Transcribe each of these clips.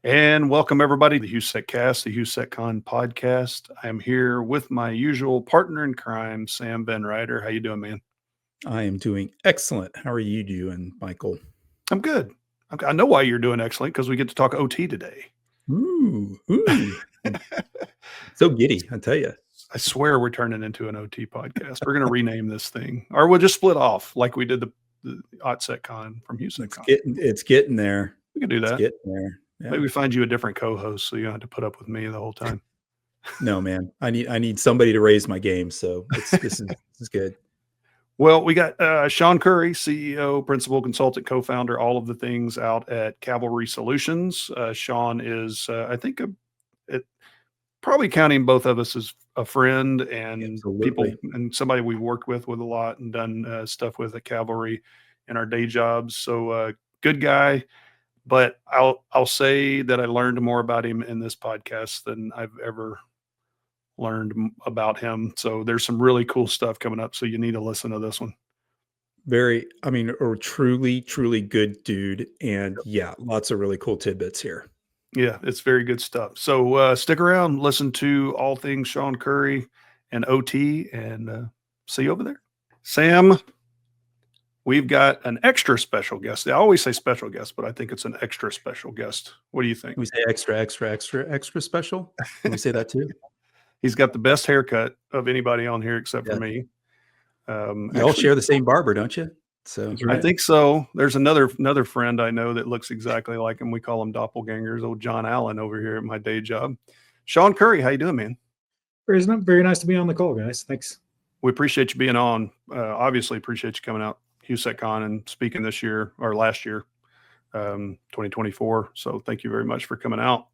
And welcome everybody to the HOU.SEC.CAST, the HOU.SEC.CON podcast. I'm here with my usual partner in crime, Sam Ben Ryder. How you doing, man? I am doing excellent. How are you doing, Michael? I'm good. I know why you're doing excellent because we get to talk OT today. Ooh. So giddy, I tell you. I swear we're turning into an OT podcast. We're going to rename this thing, or we'll just split off like we did the HOU.SEC.CON from HOU.SEC.CON. It's getting there. We can do that. It's getting there. Yeah. Maybe we find you a different co-host so you don't have to put up with me the whole time. No, man. I need somebody to raise my game. So this is good. Well, we got Sean Curry, CEO, principal consultant, co-founder, all of the things out at Cavalry Solutions. Sean is, I think, probably counting both of us as a friend and Absolutely. people and somebody we've worked with a lot and done stuff with at Cavalry in our day jobs. So good guy. But I'll say that I learned more about him in this podcast than I've ever learned about him. So there's some really cool stuff coming up. So you need to listen to this one. Truly good dude. And yeah, lots of really cool tidbits here. Yeah, it's very good stuff. So stick around, listen to all things Sean Curry and OT, and see you over there. Sam, we've got an extra special guest. They always say special guest, but I think it's an extra special guest. What do you think? Can we say extra special? Can we say that too? He's got the best haircut of anybody on here except for me. You all share the same barber, don't you? So I think so. There's another friend I know that looks exactly like him. We call him doppelgangers. Old John Allen over here at my day job. Sean Curry, how you doing, man? Very nice to be on the call, guys. Thanks. We appreciate you being on. Obviously, appreciate you coming out HOU.SEC.CON and speaking this year or last year, 2024. So thank you very much for coming out.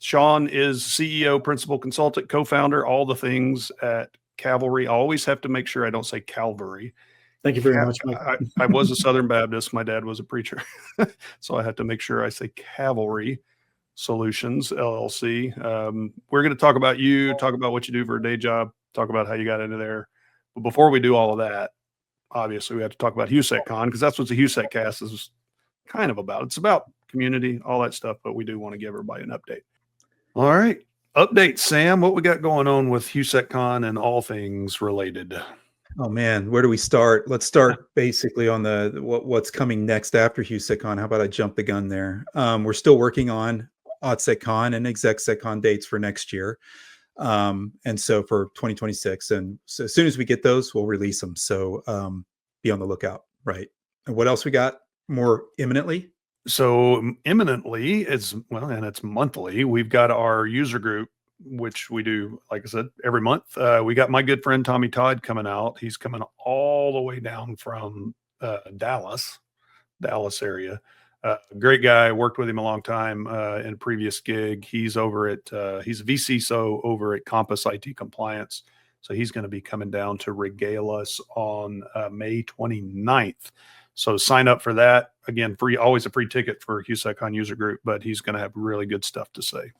Sean is CEO, principal consultant, co-founder, all the things at Cavalry. I always have to make sure I don't say Calvary. Thank you very much, Mike. I was a Southern Baptist. My dad was a preacher. So I had to make sure I say Cavalry Solutions, LLC. We're going to talk about you, talk about what you do for a day job, talk about how you got into there. But before we do all of that, obviously we have to talk about HOU.SEC.CON because that's what the HOU.SEC.CAST is kind of about. It's about community, all that stuff, but we do want to give everybody an update. All right. Update, Sam. What we got going on with HOU.SEC.CON and all things related? Oh man, where do we start? Let's start basically on what's coming next after HOU.SEC.CON. How about I jump the gun there? We're still working on HOU.SEC.CON and HEC.SEC.CON dates for next year. And so for 2026. And so as soon as we get those, we'll release them. So be on the lookout. Right. And what else we got more imminently? So imminently is, well, and it's monthly. We've got our user group, which we do, like I said, every month. We got my good friend Tommy Todd coming out. He's coming all the way down from Dallas area. Great guy. Worked with him a long time in a previous gig. He's over at he's a VCSO over at Compass IT Compliance. So he's going to be coming down to regale us on May 29th. So sign up for that. Again, free, always a free ticket for HOU.SEC.CON user group, but he's going to have really good stuff to say.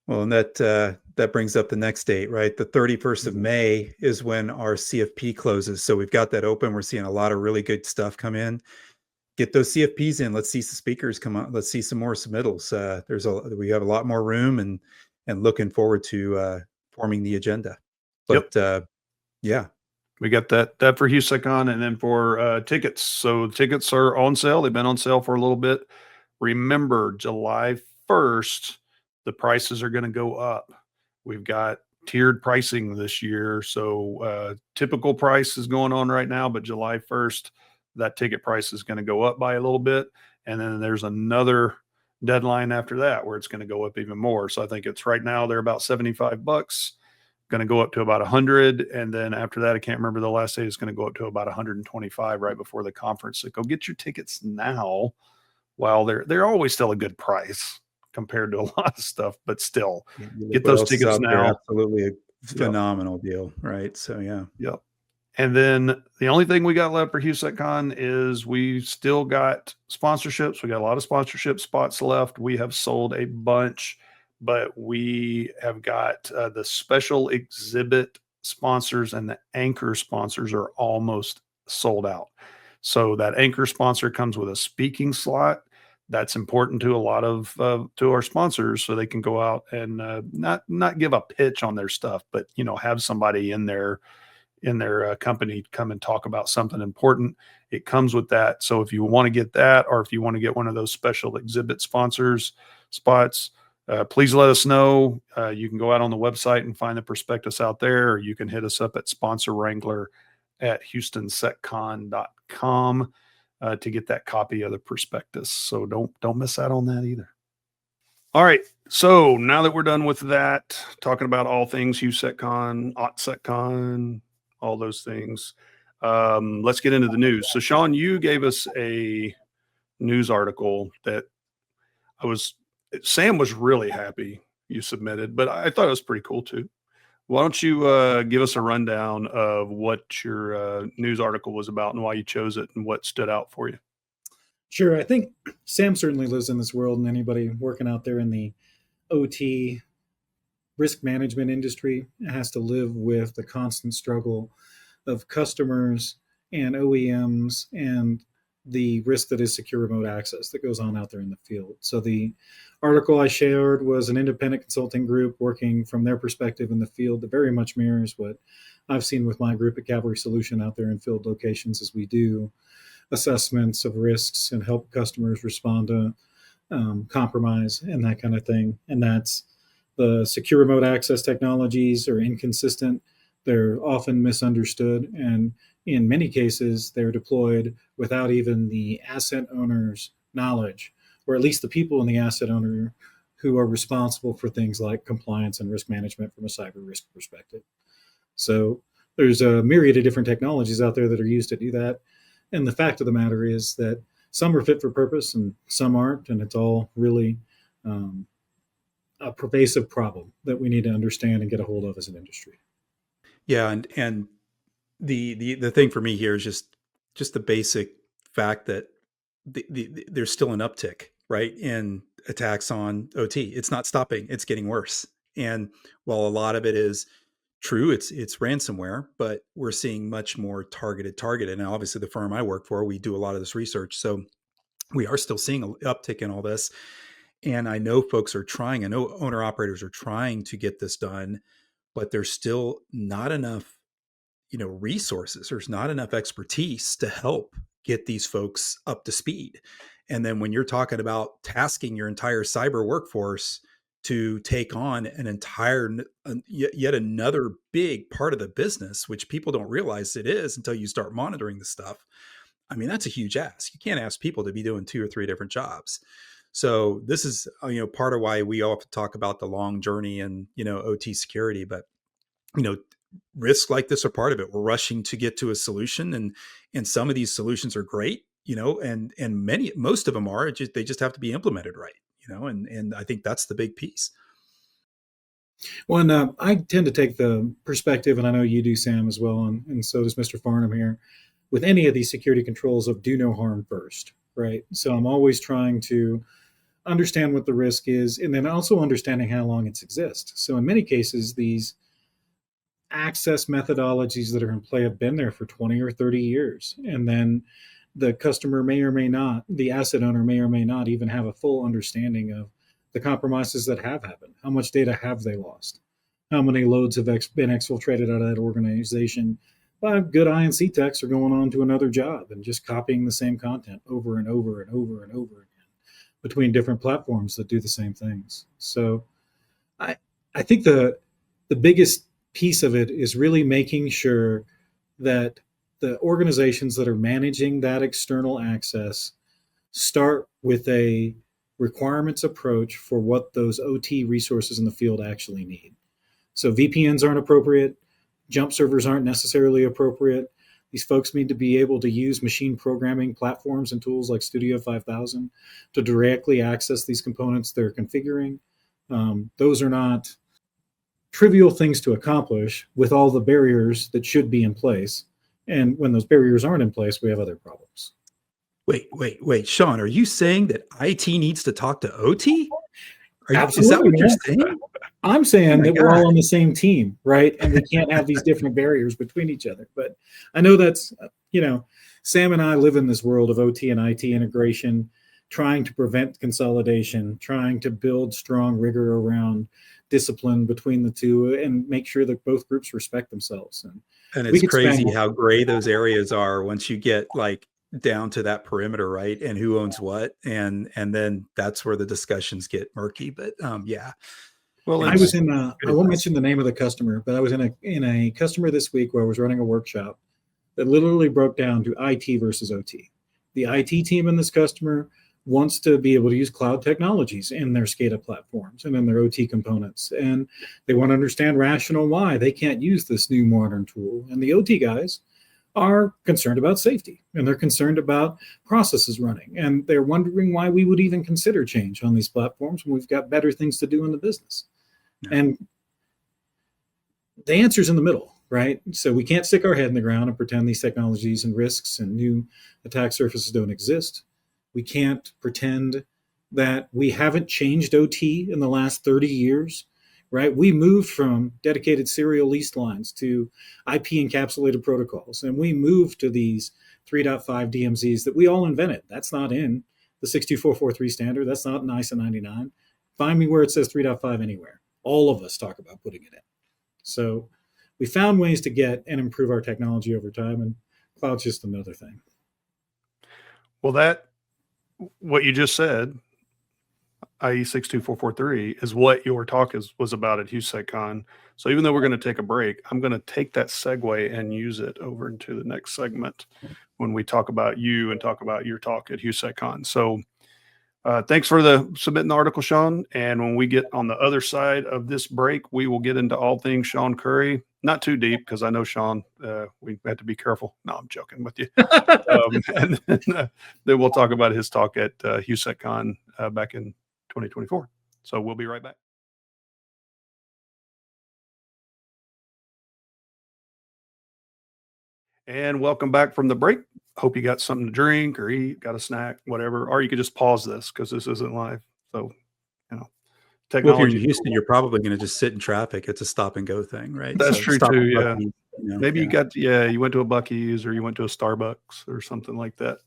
Well, and that brings up the next date, right? The 31st of May is when our CFP closes. So we've got that open. We're seeing a lot of really good stuff come in. Get those CFPs in. Let's see some speakers come on. Let's see some more submittals. We have a lot more room and looking forward to forming the agenda. But yeah. We got that for HOU.SEC.CON, and then for tickets. So tickets are on sale. They've been on sale for a little bit. Remember, July 1st, the prices are going to go up. We've got tiered pricing this year. So typical price is going on right now, but July 1st, that ticket price is going to go up by a little bit. And then there's another deadline after that where it's going to go up even more. So I think it's right now they're about $75. Going to go up to about 100, and then after that, I can't remember the last day. It's going to go up to about 125 right before the conference. So go get your tickets now, while they're always still a good price compared to a lot of stuff, but still get those tickets now. Absolutely a phenomenal deal, right? So yeah, yep. And then the only thing we got left for HOU.SEC.CON is we still got sponsorships. We got a lot of sponsorship spots left. We have sold a bunch. But we have got the special exhibit sponsors and the anchor sponsors are almost sold out. So that anchor sponsor comes with a speaking slot. that's important to a lot of to our sponsors, so they can go out and not give a pitch on their stuff, but have somebody in their company come and talk about something important. It comes with that. So if you want to get that, or if you want to get one of those special exhibit sponsors spots, please let us know. You can go out on the website and find the prospectus out there, or you can hit us up at sponsor-wrangler@HOU.SEC.CON.com to get that copy of the prospectus. So don't miss out on that either. All right. So now that we're done with that, talking about all things HOU.SEC.CON, HOU.SEC.CON, all those things, let's get into the news. So Sean, you gave us a news article that Sam was really happy you submitted, but I thought it was pretty cool too. Why don't you give us a rundown of what your news article was about and why you chose it and what stood out for you? Sure. I think Sam certainly lives in this world, and anybody working out there in the OT risk management industry has to live with the constant struggle of customers and OEMs and the risk that is secure remote access that goes on out there in the field. So the article I shared was an independent consulting group working from their perspective in the field that very much mirrors what I've seen with my group at Cavalry Solutions out there in field locations as we do assessments of risks and help customers respond to compromise and that kind of thing. And that's the secure remote access technologies are inconsistent. They're often misunderstood. And in many cases, they're deployed without even the asset owner's knowledge, or at least the people in the asset owner who are responsible for things like compliance and risk management from a cyber risk perspective. So there's a myriad of different technologies out there that are used to do that. And the fact of the matter is that some are fit for purpose and some aren't. And it's all really a pervasive problem that we need to understand and get a hold of as an industry. Yeah, and the thing for me here is just the basic fact that there's still an uptick, right, in attacks on OT. It's not stopping; it's getting worse. And while a lot of it is true, it's ransomware, but we're seeing much more targeted. And obviously, the firm I work for, we do a lot of this research, so we are still seeing an uptick in all this. And I know folks are trying. I know owner operators are trying to get this done, but there's still not enough, resources. There's not enough expertise to help get these folks up to speed. And then when you're talking about tasking your entire cyber workforce to take on yet another big part of the business, which people don't realize it is until you start monitoring the stuff. I mean, that's a huge ask. You can't ask people to be doing 2 or 3 different jobs. So this is, part of why we often talk about the long journey and, OT security, but, risks like this are part of it. We're rushing to get to a solution, and some of these solutions are great, and most of them are, they just have to be implemented right, and I think that's the big piece. Well, and I tend to take the perspective, and I know you do, Sam, as well, and so does Mr. Farnham here, with any of these security controls of do no harm first, right? So I'm always trying to understand what the risk is, and then also understanding how long it's exist. So in many cases, these access methodologies that are in play have been there for 20 or 30 years. And then the customer may or may not, the asset owner may or may not even have a full understanding of the compromises that have happened. How much data have they lost? How many loads have been exfiltrated out of that organization by good INC techs are going on to another job and just copying the same content over and over and over and over again between different platforms that do the same things. So I think the biggest piece of it is really making sure that the organizations that are managing that external access start with a requirements approach for what those OT resources in the field actually need. So VPNs aren't appropriate. Jump servers aren't necessarily appropriate. These folks need to be able to use machine programming platforms and tools like Studio 5000 to directly access these components they're configuring. Those are not trivial things to accomplish with all the barriers that should be in place. And when those barriers aren't in place, we have other problems. Wait, Sean, are you saying that IT needs to talk to OT? Absolutely, is that what you're saying? I'm saying that we're all on the same team, right? And we can't have these different barriers between each other. But I know that's, Sam and I live in this world of OT and IT integration, trying to prevent consolidation, trying to build strong rigor around discipline between the two, and make sure that both groups respect themselves. And we it's could spend crazy how gray those areas are once you get like down to that perimeter, right? And who owns what, and then that's where the discussions get murky. But yeah. Well, I it's was in I won't mention the name of the customer, but I was in a customer this week where I was running a workshop that literally broke down to IT versus OT. The IT team in this customer wants to be able to use cloud technologies in their SCADA platforms and in their OT components. And they want to understand rationale why they can't use this new modern tool. And the OT guys are concerned about safety, and they're concerned about processes running. And they're wondering why we would even consider change on these platforms when we've got better things to do in the business. Yeah. And the answer's in the middle, right? So we can't stick our head in the ground and pretend these technologies and risks and new attack surfaces don't exist. We can't pretend that we haven't changed OT in the last 30 years, right? We moved from dedicated serial leased lines to IP encapsulated protocols, and we moved to these 3.5 DMZs that we all invented. That's not in the 62443 standard. That's not in ISO 99. Find me where it says 3.5 anywhere. All of us talk about putting it in. So we found ways to get and improve our technology over time, and cloud's just another thing. Well, what you just said, i.e. 62443, is what your talk was about at HOU.SEC.CON. So even though we're going to take a break, I'm going to take that segue and use it over into the next segment when we talk about you and talk about your talk at HOU.SEC.CON. So thanks for submitting the article, Sean. And when we get on the other side of this break, we will get into all things Sean Curry. Not too deep, because I know Sean, we have to be careful. No, I'm joking with you. And then we'll talk about his talk at HOU.SEC.CON back in 2024. So we'll be right back. And welcome back from the break. Hope you got something to drink or eat, got a snack, whatever, or you could just pause this because this isn't live. So, technology. Well, if you're in Houston, you're probably going to just sit in traffic. It's a stop and go thing, right? That's true too. Yeah. Buc-ee's, Maybe you went to a Buc-ee's or you went to a Starbucks or something like that.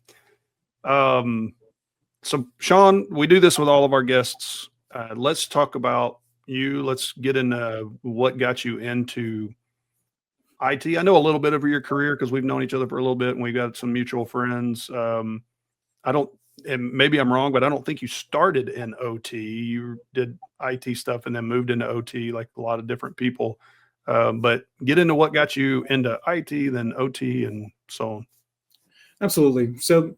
So Sean, we do this with all of our guests. Let's talk about you. Let's get into what got you into IT. I know a little bit of your career because we've known each other for a little bit and we've got some mutual friends. And maybe I'm wrong, but I don't think you started in OT. You did IT stuff and then moved into OT like a lot of different people. But get into what got you into IT, then OT, and so on. Absolutely. So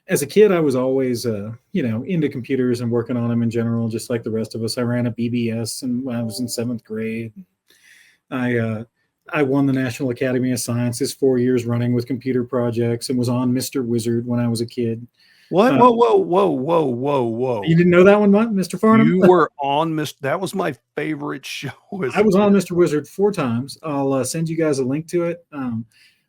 as a kid, I was always, into computers and working on them in general, just like the rest of us. I ran a BBS and when I was in 7th grade. I won the National Academy of Sciences 4 years running with computer projects and was on Mr. Wizard when I was a kid. What? Whoa. You didn't know that one, Mr. Farnham? You were on that was my favorite show. I was on Mr. Wizard 4 times. I'll send you guys a link to it.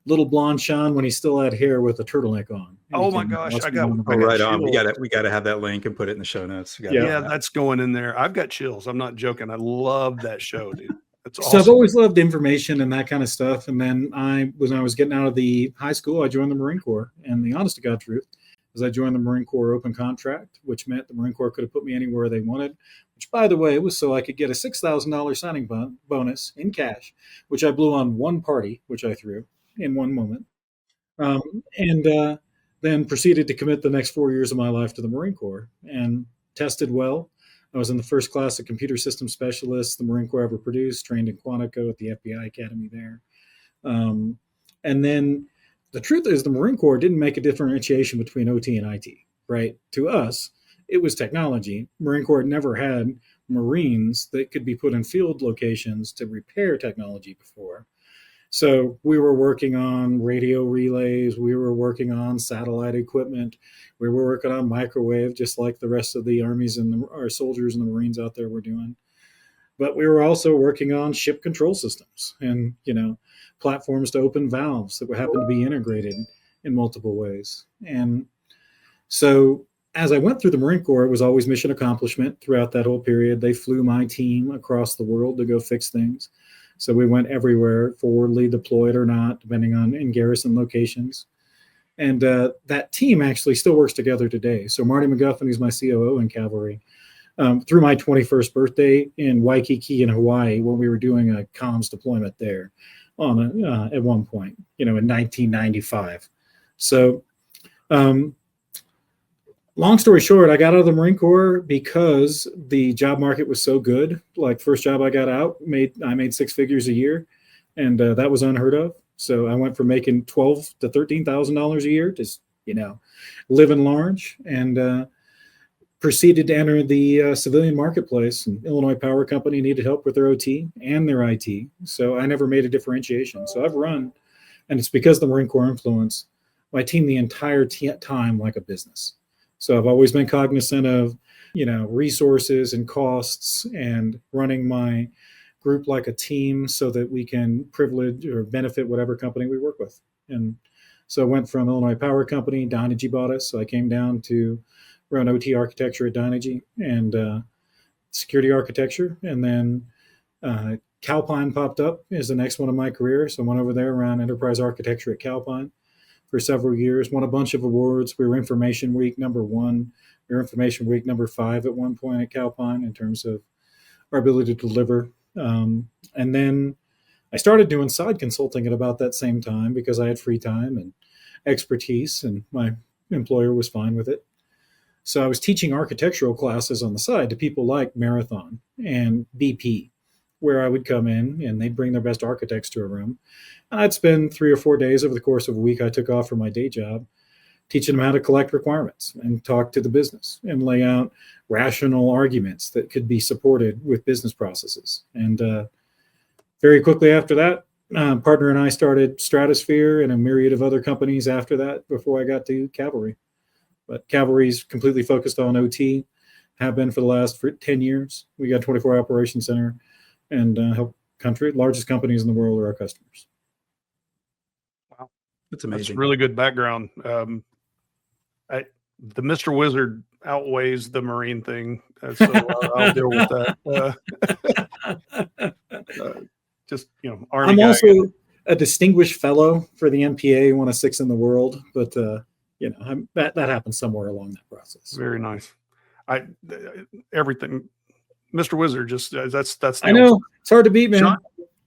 Little blonde Sean when he still had hair with a turtleneck on. Oh my gosh. I got right chills. on. We got to have that link and put it in the show notes. Yeah, that's going in there. I've got chills. I'm not joking. I love that show, dude. It's awesome. So I've always loved information and that kind of stuff. And then when I was getting out of the high school, I joined the Marine Corps. And the honest to God truth is I joined the Marine Corps open contract, which meant the Marine Corps could have put me anywhere they wanted, which, by the way, was so I could get a $6,000 signing bonus in cash, which I blew on one party, which I threw in one moment. And then proceeded to commit the next 4 years of my life to the Marine Corps and tested well. I was in the first class of computer system specialists the Marine Corps ever produced, trained in Quantico at the FBI Academy there. And then the truth is the Marine Corps didn't make a differentiation between OT and IT, right? To us, it was technology. Marine Corps never had Marines that could be put in field locations to repair technology before. So we were working on radio relays. We were working on satellite equipment. We were working on microwave, just like the rest of the armies and our soldiers and the Marines out there were doing. But we were also working on ship control systems and, platforms to open valves that would happen to be integrated in multiple ways. And so as I went through the Marine Corps, it was always mission accomplishment throughout that whole period. They flew my team across the world to go fix things. So we went everywhere, forwardly deployed or not, depending on in garrison locations. And that team actually still works together today. So Marty McGuffin, who's my COO in Cavalry, through my 21st birthday in Waikiki in Hawaii, when we were doing a comms deployment there at one point, in 1995. So long story short, I got out of the Marine Corps because the job market was so good. Like, first job I got out, I made six figures a year, and that was unheard of. So I went from making $12,000 to $13,000 a year to, living large, and proceeded to enter the civilian marketplace. And Illinois Power Company needed help with their OT and their IT. So I never made a differentiation. So I've run, and it's because of the Marine Corps influence, my team the entire time like a business. So I've always been cognizant of, resources and costs, and running my group like a team so that we can privilege or benefit whatever company we work with. And so I went from Illinois Power Company, Dynegy bought us. So I came down to run OT architecture at Dynegy and security architecture. And then Calpine popped up as the next one of my career. So I went over there, around enterprise architecture at Calpine for several years, won a bunch of awards. We were Information Week #1. We were Information Week #5 at one point at Calpine in terms of our ability to deliver. And then I started doing side consulting at about that same time because I had free time and expertise, and my employer was fine with it. So I was teaching architectural classes on the side to people like Marathon and BP, where I would come in and they'd bring their best architects to a room. And I'd spend 3 or 4 days over the course of a week I took off from my day job, teaching them how to collect requirements and talk to the business and lay out rational arguments that could be supported with business processes. And very quickly after that, partner and I started Stratosphere and a myriad of other companies after that before I got to Cavalry. But Cavalry's completely focused on OT, have been for the last 10 years. We got a 24 operation center and help largest companies in the world are our customers. Wow. That's amazing. That's really good background. The Mr. Wizard outweighs the Marine thing, so I'll deal with that. Just, Army I'm guy. also a distinguished fellow for the MPA, one of 6 in the world, but that happens somewhere along that process. Very nice. Everything, Mr. Wizard, just that's. I know it's hard to beat, man.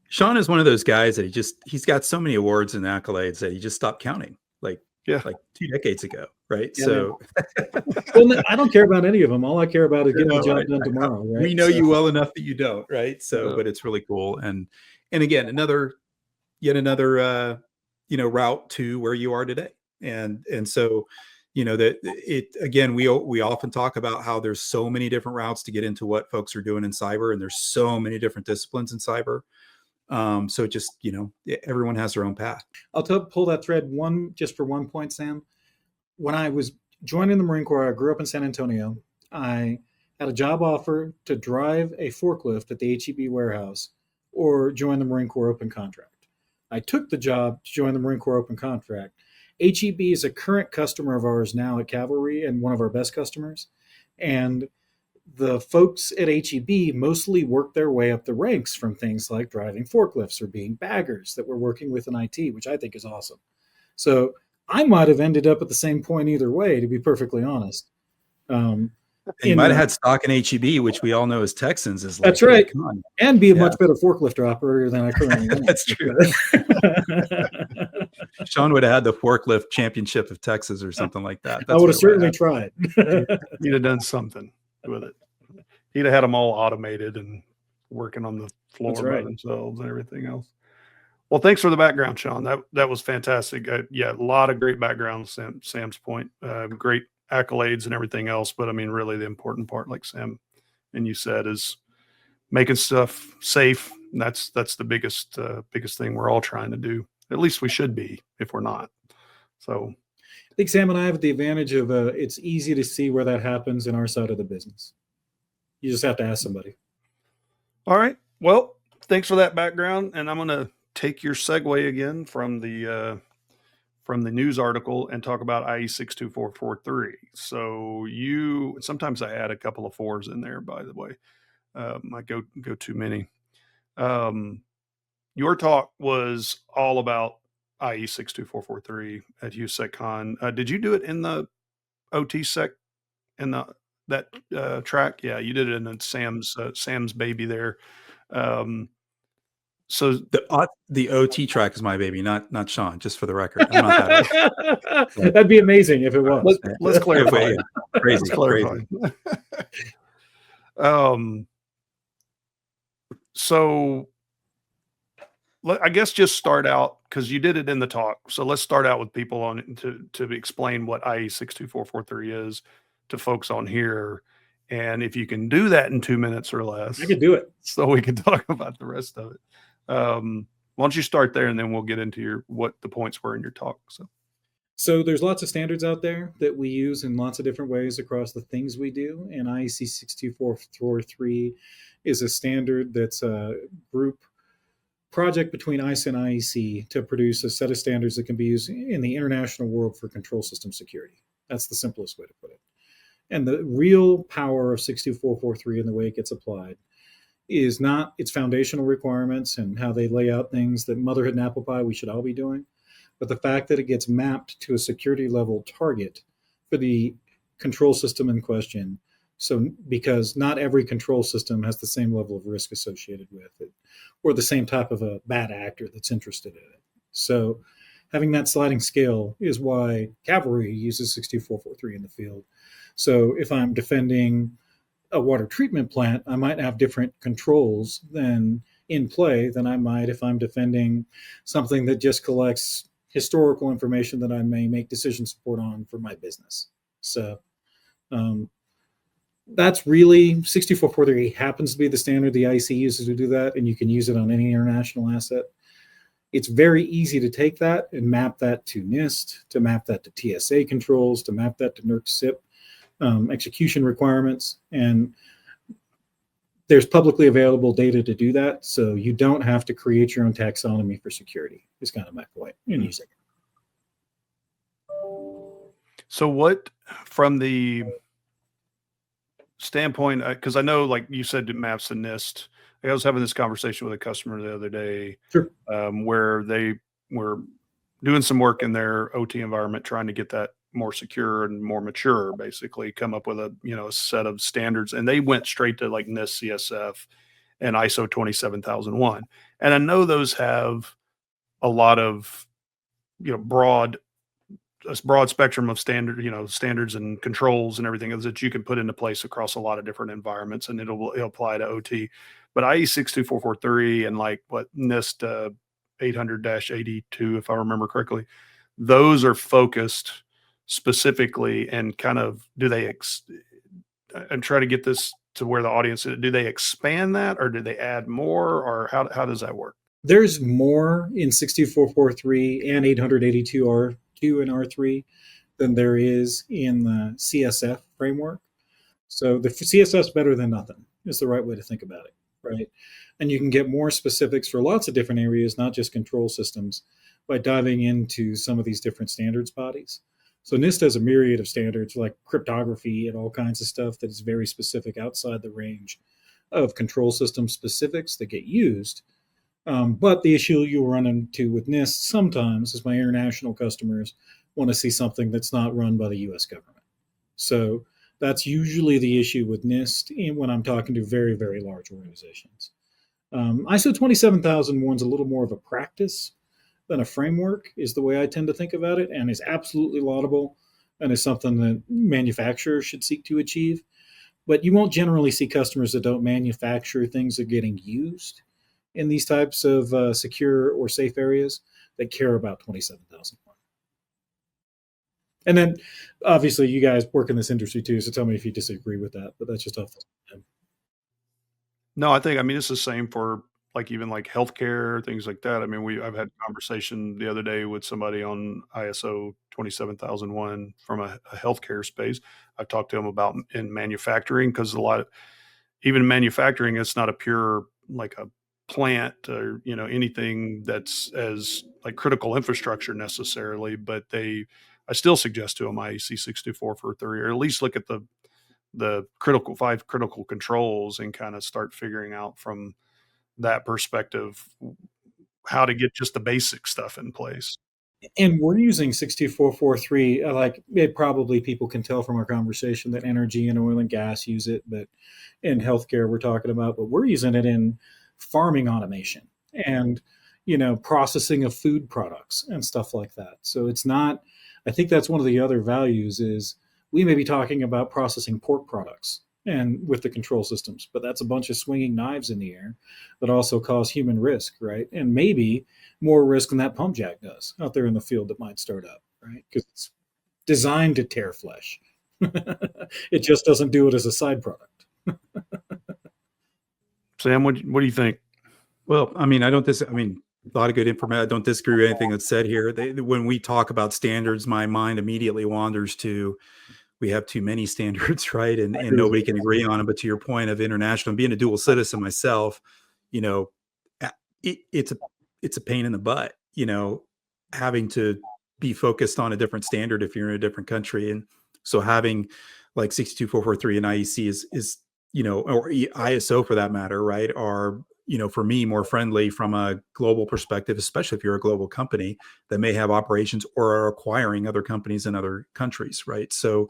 Sean is one of those guys that he's got so many awards and accolades that he just stopped counting, like 2 decades ago, right? Yeah, so, well, I don't care about any of them. All I care about is getting the job done tomorrow. Right? We know you well enough that you don't, right? So, but it's really cool, and again, yet another route to where you are today, and so. That it again, we often talk about how there's so many different routes to get into what folks are doing in cyber, and there's so many different disciplines in cyber. So just, everyone has their own path. I'll pull that thread just for one point, Sam. When I was joining the Marine Corps, I grew up in San Antonio. I had a job offer to drive a forklift at the HEB warehouse or join the Marine Corps open contract. I took the job to join the Marine Corps open contract. HEB is a current customer of ours now at Cavalry and one of our best customers. And the folks at HEB mostly work their way up the ranks from things like driving forklifts or being baggers that we're working with in IT, which I think is awesome. So I might have ended up at the same point either way, to be perfectly honest. You might have had stock in HEB, which we all know as Texans is like, that's right, and be a much better forklift operator than I currently am. That's true. Sean would have had the forklift championship of Texas or something like that. I would have certainly tried. He'd have done something with it. He'd have had them all automated and working on the floor by themselves and everything else. Well, thanks for the background, Sean. That was fantastic. A lot of great background. Sam's point, great accolades and everything else. But I mean, really the important part, like Sam and you said, is making stuff safe. And that's the biggest thing we're all trying to do. At least we should be, if we're not. So I think Sam and I have the advantage of it's easy to see where that happens in our side of the business. You just have to ask somebody. All right. Well, thanks for that background. And I'm going to take your segue again from the news article and talk about IE 62443. So sometimes I add a couple of 4s in there, by the way. I go too many. Your talk was all about IE 62443 at HOU.SEC.CON. Did you do it in the OT-SEC in that track? Yeah, you did it in Sam's baby there. So The OT track is my baby, not Sean. Just for the record, I'm not that old. That'd be amazing if it was. let's clarify. Yeah, crazy, Let's clarify. So I guess just start out, because you did it in the talk. So let's start out with people on to explain what IE 62443 is to folks on here. And if you can do that in 2 minutes or less, I could do it. so we can talk about the rest of it. Why don't you start there, and then we'll get into what the points were in your talk. So there's lots of standards out there that we use in lots of different ways across the things we do. And IEC 62443 is a standard that's a group project between ICE and IEC to produce a set of standards that can be used in the international world for control system security. That's the simplest way to put it. And the real power of 62443 and the way it gets applied is not its foundational requirements and how they lay out things that motherhood and apple pie we should all be doing, but the fact that it gets mapped to a security level target for the control system in question. So, because not every control system has the same level of risk associated with it, or the same type of a bad actor that's interested in it. So, having that sliding scale is why Cavalry uses 62443 in the field. So, if I'm defending a water treatment plant, I might have different controls than in play than I might if I'm defending something that just collects historical information that I may make decision support on for my business. So that's really 62443 happens to be the standard the IC uses to do that, and you can use it on any international asset. It's very easy to take that and map that to NIST, to map that to TSA controls, to map that to NERC SIP execution requirements. And there's publicly available data to do that. So you don't have to create your own taxonomy for security, is kind of my point in using it. So what, from the standpoint, because I know, like you said, it maps to NIST. I was having this conversation with a customer the other day, Sure. Where they were doing some work in their OT environment, trying to get that more secure and more mature, basically come up with a set of standards, and they went straight to like NIST CSF and ISO 27001. And I know those have a lot of broad spectrum of standards and controls and everything that you can put into place across a lot of different environments, and it'll apply to OT. But IE 62443 and like what NIST 800-82, if I remember correctly, those are focused specifically, and kind of and try to get this to where the audience, do they expand that, or do they add more, or how does that work? There's more in 62443 and 882 R2 and R3 than there is in the CSF framework. So the CSF is better than nothing is the right way to think about it, right? And you can get more specifics for lots of different areas, not just control systems, by diving into some of these different standards bodies. So NIST has a myriad of standards like cryptography and all kinds of stuff that is very specific outside the range of control system specifics that get used. But the issue you'll run into with NIST sometimes is my international customers want to see something that's not run by the US government. So that's usually the issue with NIST when I'm talking to very, very large organizations. ISO 27001 is a little more of a practice than a framework, is the way I tend to think about it, and is absolutely laudable and is something that manufacturers should seek to achieve. But you won't generally see customers that don't manufacture things that are getting used in these types of secure or safe areas that care about 27001. And then obviously you guys work in this industry too, so tell me if you disagree with that, but that's just off the top. No, I mean, it's the same for even healthcare, things like that. I mean, I've had a conversation the other day with somebody on ISO 27001 from a healthcare space. I've talked to them about in manufacturing, because even manufacturing, it's not a pure like a plant or anything that's as like critical infrastructure necessarily, but I still suggest to them IEC 62443, or at least look at the five critical controls and kind of start figuring out from that perspective how to get just the basic stuff in place. And we're using 62443. Like probably people can tell from our conversation that energy and oil and gas use it, but in healthcare we're talking about, but we're using it in farming automation and processing of food products and stuff like that. So it's not. I think that's one of the other values is we may be talking about processing pork products and with the control systems, but that's a bunch of swinging knives in the air that also cause human risk, right? And maybe more risk than that pump jack does out there in the field that might start up, right? Because it's designed to tear flesh. It just doesn't do it as a side product. Sam, what do you think? Well, I mean, a lot of good information. I don't disagree with anything that's said here. When we talk about standards, my mind immediately wanders to we have too many standards, right? And nobody can agree on them. But to your point of international, and being a dual citizen myself, it's a pain in the butt, having to be focused on a different standard if you're in a different country. And so having like 62443 and IEC is or ISO for that matter, right, are for me more friendly from a global perspective, especially if you're a global company that may have operations or are acquiring other companies in other countries, right? So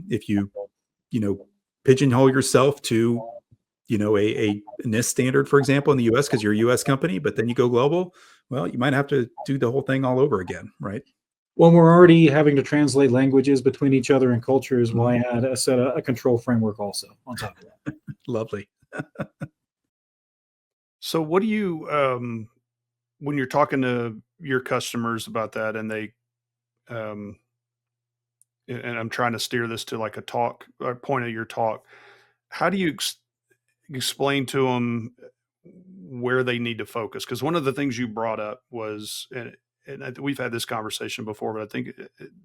if you pigeonhole yourself to a NIST standard, for example, in the US, because you're a US company, but then you go global, well, you might have to do the whole thing all over again, right? When we're already having to translate languages between each other and cultures, why add a control framework also on top of that? Lovely. So what do you when you're talking to your customers about that and they um and I'm trying to steer this to like a talk or point of your talk, how do you explain to them where they need to focus? Because one of the things you brought up was, we've had this conversation before, but I think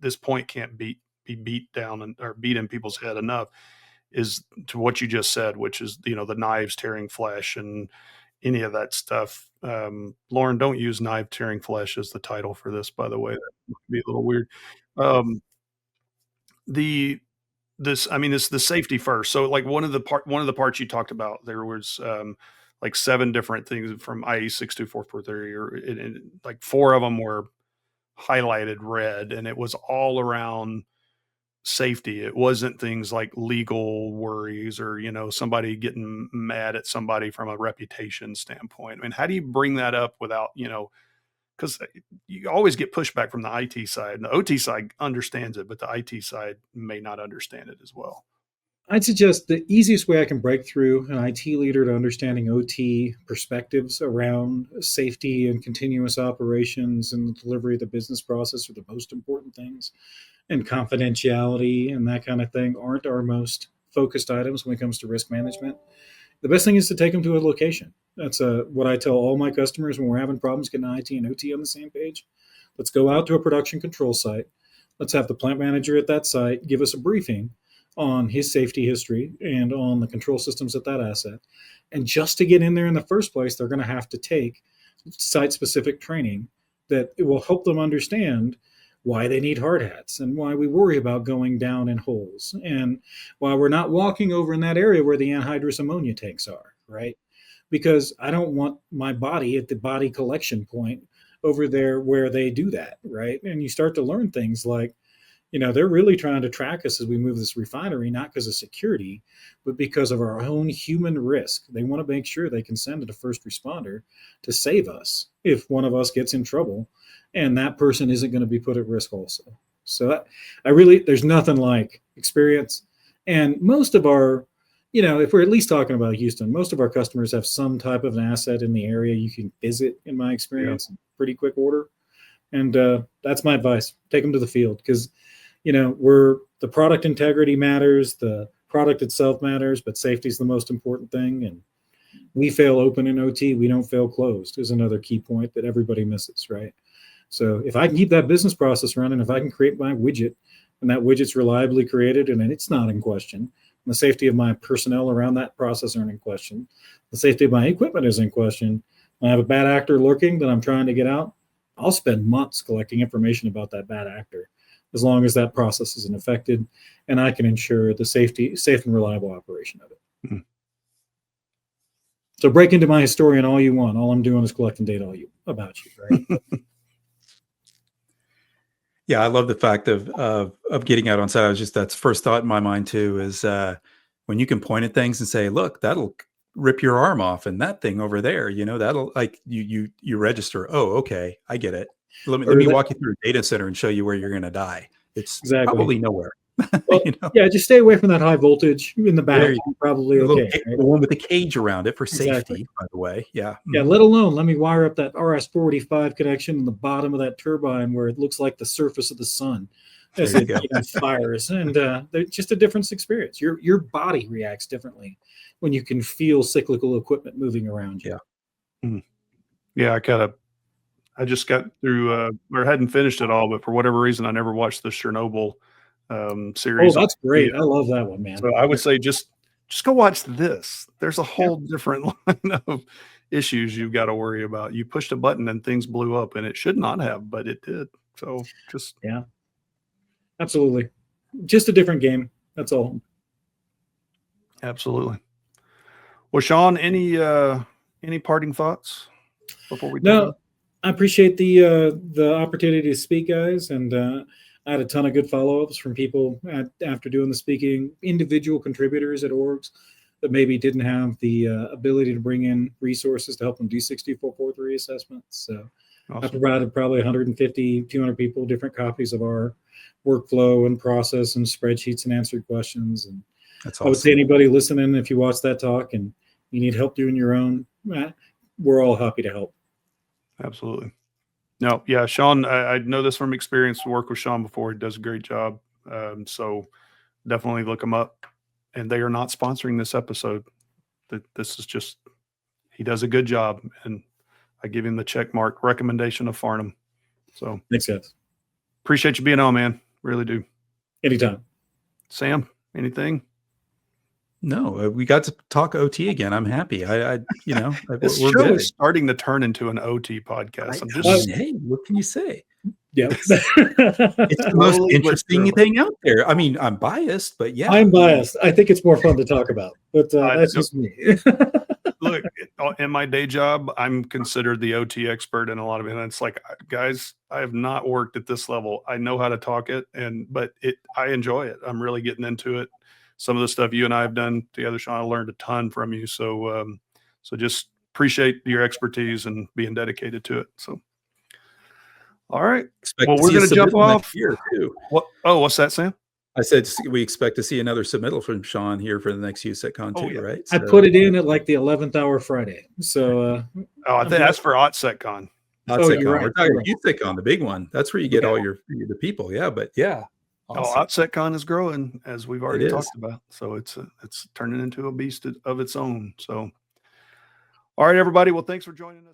this point can't be beat down or beat in people's head enough, is to what you just said, which is the knives tearing flesh and any of that stuff. Lauren, don't use knife tearing flesh as the title for this, by the way. That might be a little weird. Um, the it's the safety first. So like one of the parts you talked about, there was like 7 different things from IE 62443, or like 4 of them were highlighted red, and it was all around safety. It wasn't things like legal worries or somebody getting mad at somebody from a reputation standpoint. I mean, how do you bring that up without because you always get pushback from the IT side, and the OT side understands it, but the IT side may not understand it as well. I'd suggest the easiest way I can break through an IT leader to understanding OT perspectives around safety and continuous operations and the delivery of the business process are the most important things. And confidentiality and that kind of thing aren't our most focused items when it comes to risk management. The best thing is to take them to a location. That's what I tell all my customers when we're having problems getting IT and OT on the same page. Let's go out to a production control site. Let's have the plant manager at that site give us a briefing on his safety history and on the control systems at that asset. And just to get in there in the first place, they're going to have to take site-specific training that it will help them understand why they need hard hats and why we worry about going down in holes and why we're not walking over in that area where the anhydrous ammonia tanks are, right? Because I don't want my body at the body collection point over there where they do that, right? And you start to learn things like, they're really trying to track us as we move this refinery, not because of security, but because of our own human risk. They want to make sure they can send a first responder to save us if one of us gets in trouble, and that person isn't going to be put at risk also. So there's nothing like experience. And most of our, if we're at least talking about Houston, most of our customers have some type of an asset in the area you can visit, in my experience, in pretty quick order. And that's my advice. Take them to the field because the product integrity matters, the product itself matters, but safety is the most important thing. And we fail open in OT, we don't fail closed is another key point that everybody misses, right? So if I can keep that business process running, if I can create my widget and that widget's reliably created and it's not in question, and the safety of my personnel around that process aren't in question, the safety of my equipment is in question, I have a bad actor lurking that I'm trying to get out, I'll spend months collecting information about that bad actor, as long as that process isn't affected and I can ensure the safe and reliable operation of it. Mm-hmm. So break into my historian all you want. All I'm doing is collecting data about you, right? Yeah, I love the fact of getting out on site. That's first thought in my mind too, is when you can point at things and say, look, that'll rip your arm off, and that thing over there, that'll, like, you register. Oh, okay, I get it. Let Or me that- walk you through a data center and show you where you're going to die. It's Exactly. probably nowhere. Well, yeah, just stay away from that high voltage in the back. There you Probably The little okay. Right? the one with the cage around it for Exactly. safety, by the way. Yeah. Yeah, let alone let me wire up that RS-485 connection in the bottom of that turbine where it looks like the surface of the sun as There it you go. fires, and they're just a different experience. Your body reacts differently when you can feel cyclical equipment moving around you. Yeah, I just got through, or hadn't finished it all, but for whatever reason, I never watched the Chernobyl Oh, series. that's great! Yeah. I love that one, man. So I would say just go watch this. There's a whole different line of issues you've got to worry about. You pushed a button and things blew up, and it should not have, but it did. So just Yeah, absolutely, just a different game. That's all. absolutely. Well, Sean, any parting thoughts before we No, I appreciate the opportunity to speak, guys, and I had a ton of good follow-ups from people after doing the speaking, individual contributors at orgs that maybe didn't have the ability to bring in resources to help them do 6443 assessments. So I provided probably 150, 200 people different copies of our workflow and process and spreadsheets and answered questions. And That's awesome. I would say anybody listening, if you watch that talk and you need help doing your own, we're all happy to help. Absolutely. No, yeah, Sean, I know this from experience. To work with Sean before, he does a great job. So definitely look him up. And they are not sponsoring this episode. This is just, he does a good job, and I give him the check mark recommendation of Farnham. So Thanks, guys. Appreciate you being on, man. Really do. Anytime. Sam, anything? No, we got to talk OT again. I'm happy. This we're show good. is starting to turn into an OT podcast. Hey, what can you say? Yeah. It's the most Slowly but interesting surely. thing out there. I mean, I'm biased, but yeah. I'm biased. I think it's more fun to talk about, but that's just me. Look, in my day job, I'm considered the OT expert in a lot of it. And it's like, guys, I have not worked at this level. I know how to talk it, but I enjoy it. I'm really getting into it. Some of the stuff you and I have done together, Sean, I learned a ton from you. So just appreciate your expertise and being dedicated to it. So, all right. Well, we're going to jump off here too. What's that, Sam? I said we expect to see another submittal from Sean here for the next HOU.SEC.CON too, yeah. right? I put it in at like the 11th hour Friday. So, I think that's for HOU.SEC.CON. HOU.SEC.CON. You're right. We're talking HOU.SEC.CON, the big one. That's where you get all your people. Yeah, but yeah. Awesome. HOU.SEC.CON is growing, as we've already It is. talked about. So it's turning into a beast of its own. So, all right, everybody. Well, thanks for joining us.